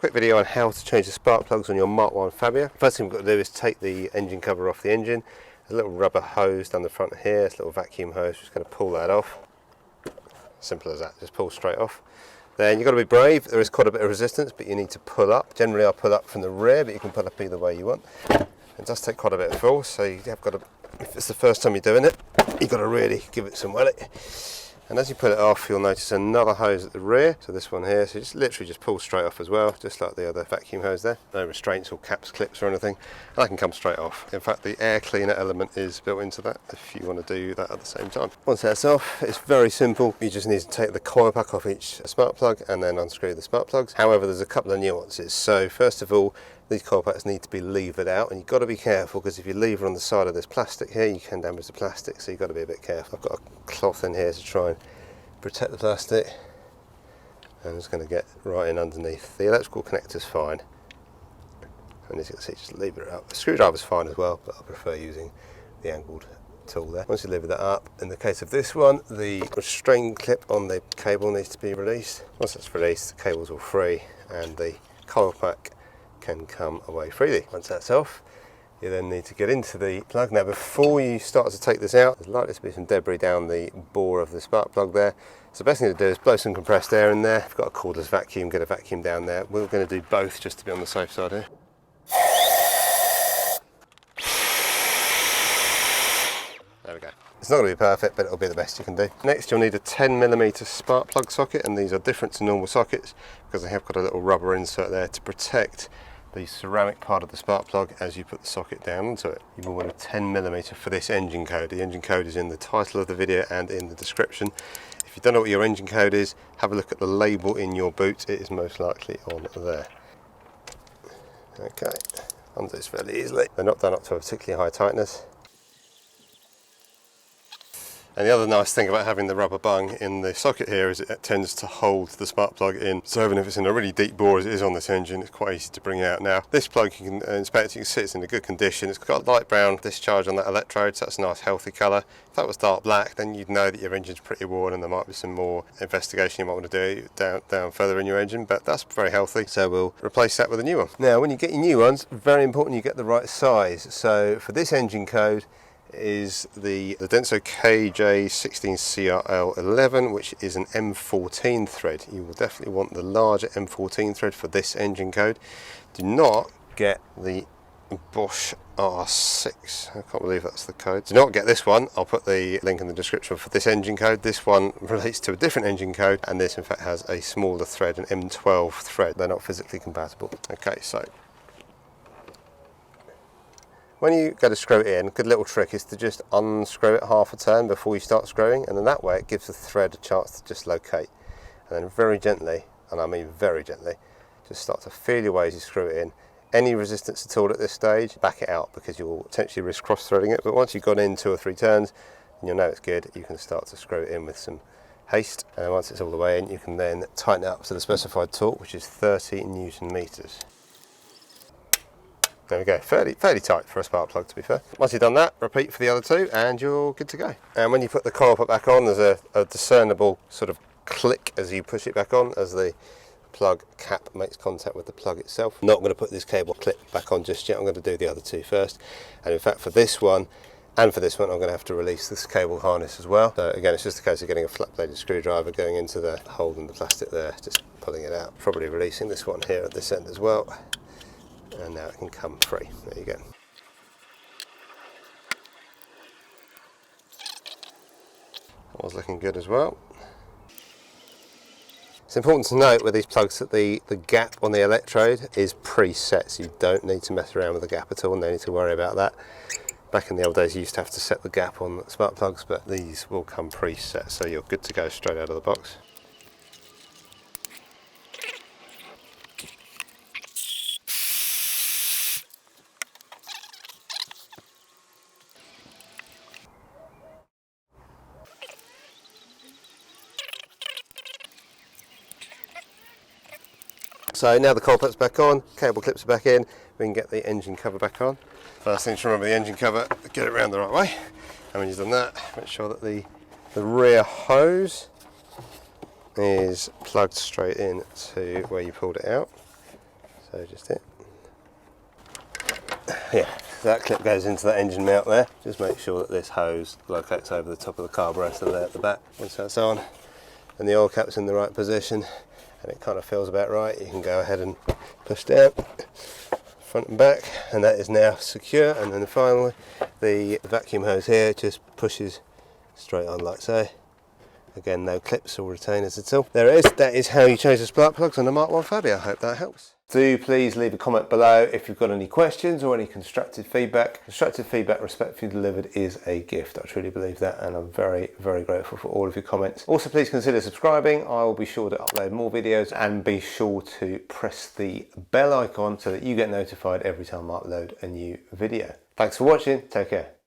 Quick video on how to change the spark plugs on your Mk1 Fabia. First thing we've got to do is take the engine cover off the engine. There's a little rubber hose down the front here, it's a little vacuum hose, just going to pull that off. Simple as that, just pull straight off. Then you've got to be brave, there is quite a bit of resistance, but you need to pull up. Generally I'll pull up from the rear, but you can pull up either way you want. It does take quite a bit of force, so you have got to, if it's the first time you're doing it, you've got to really give it some welly. And as you pull it off, you'll notice another hose at the rear, so this one here, so just literally just pull straight off as well, just like the other vacuum hose there. No restraints or caps, clips or anything, and that can come straight off. In fact, the air cleaner element is built into that if you want to do that at the same time. Once that's off, it's very simple. You just need to take the coil pack off each spark plug and then unscrew the spark plugs. However, there's a couple of nuances. So first of all, these coil packs need to be levered out, and you've got to be careful because if you lever on the side of this plastic here, you can damage the plastic, so you've got to be a bit careful. I've got a cloth in here to try and protect the plastic, and it's going to get right in underneath. The electrical connector's fine, and as you can see, just lever it up. The screwdriver's fine as well, but I prefer using the angled tool there. Once you lever that up, in the case of this one, the restraint clip on the cable needs to be released. Once that's released, the cable's all free, and the coil pack can come away freely. Once that's off, you then need to get into the plug. Now before you start to take this out, there's likely to be some debris down the bore of the spark plug there. So the best thing to do is blow some compressed air in there. If you've got a cordless vacuum, get a vacuum down there. We're going to do both just to be on the safe side here. There we go. It's not going to be perfect, but it'll be the best you can do. Next, you'll need a 10mm spark plug socket, and these are different to normal sockets because they have got a little rubber insert there to protect the ceramic part of the spark plug as you put the socket down onto it. You will want a 10mm for this engine code. The engine code is in the title of the video and in the description. If you don't know what your engine code is, have a look at the label in your boot. It is most likely on there. Okay, undo this fairly easily. They're not done up to a particularly high tightness. And the other nice thing about having the rubber bung in the socket here is it tends to hold the spark plug in. So even if it's in a really deep bore as it is on this engine, it's quite easy to bring out. Now this plug, you can inspect, you can see it's in a good condition. It's got a light brown discharge on that electrode, so that's a nice healthy colour. If that was dark black, then you'd know that your engine's pretty worn and there might be some more investigation you might want to do down further in your engine, but that's very healthy, so we'll replace that with a new one. Now when you get your new ones, very important you get the right size. So for this engine code, is the Denso KJ16CRL11, which is an M14 thread. You will definitely want the larger M14 thread for this engine code. Do not get the Bosch R6. I can't believe that's the code. Do not get this one. I'll put the link in the description for this engine code. This one relates to a different engine code, and this in fact has a smaller thread, an M12 thread. They're not physically compatible. Okay, so when you go to screw it in, a good little trick is to just unscrew it half a turn before you start screwing, and then that way it gives the thread a chance to just locate. And then very gently, and I mean very gently, just start to feel your way as you screw it in. Any resistance at all at this stage, back it out because you'll potentially risk cross-threading it, but once you've gone in 2 or 3 turns and you'll know it's good, you can start to screw it in with some haste. And then once it's all the way in, you can then tighten it up to the specified torque, which is 30 Newton meters. There we go, fairly tight for a spark plug, to be fair. Once you've done that, repeat for the other 2 and you're good to go. And when you put the coil back on, there's a discernible sort of click as you push it back on, as the plug cap makes contact with the plug itself. I'm not going to put this cable clip back on just yet, I'm going to do the other 2 first. And in fact for this one and for this one, I'm going to have to release this cable harness as well. So again, it's just a case of getting a flat bladed screwdriver, going into the hole in the plastic there, just pulling it out. Probably releasing this one here at this end as well. And now it can come free. There you go. That was looking good as well. It's important to note with these plugs that the gap on the electrode is preset, so you don't need to mess around with the gap at all, no need to worry about that. Back in the old days you used to have to set the gap on the spark plugs, but these will come preset, so you're good to go straight out of the box. So now the coil pack's back on, cable clips are back in, we can get the engine cover back on. First thing to remember, the engine cover, get it around the right way. And when you've done that, make sure that the rear hose is plugged straight in to where you pulled it out. So just it. Yeah, so that clip goes into that engine mount there. Just make sure that this hose locates over the top of the carburetor there at the back. Once that's on and the oil cap's in the right position and it kind of feels about right, you can go ahead and push down front and back, and that is now secure. And then finally the vacuum hose here just pushes straight on like so. Again, no clips or retainers at all. There it is. That is how you change the spark plugs on the Mk1 Fabia. I hope that helps. Do please leave a comment below if you've got any questions or any constructive feedback. Constructive feedback respectfully delivered is a gift. I truly believe that, and I'm very, very grateful for all of your comments. Also, please consider subscribing. I will be sure to upload more videos, and be sure to press the bell icon so that you get notified every time I upload a new video. Thanks for watching. Take care.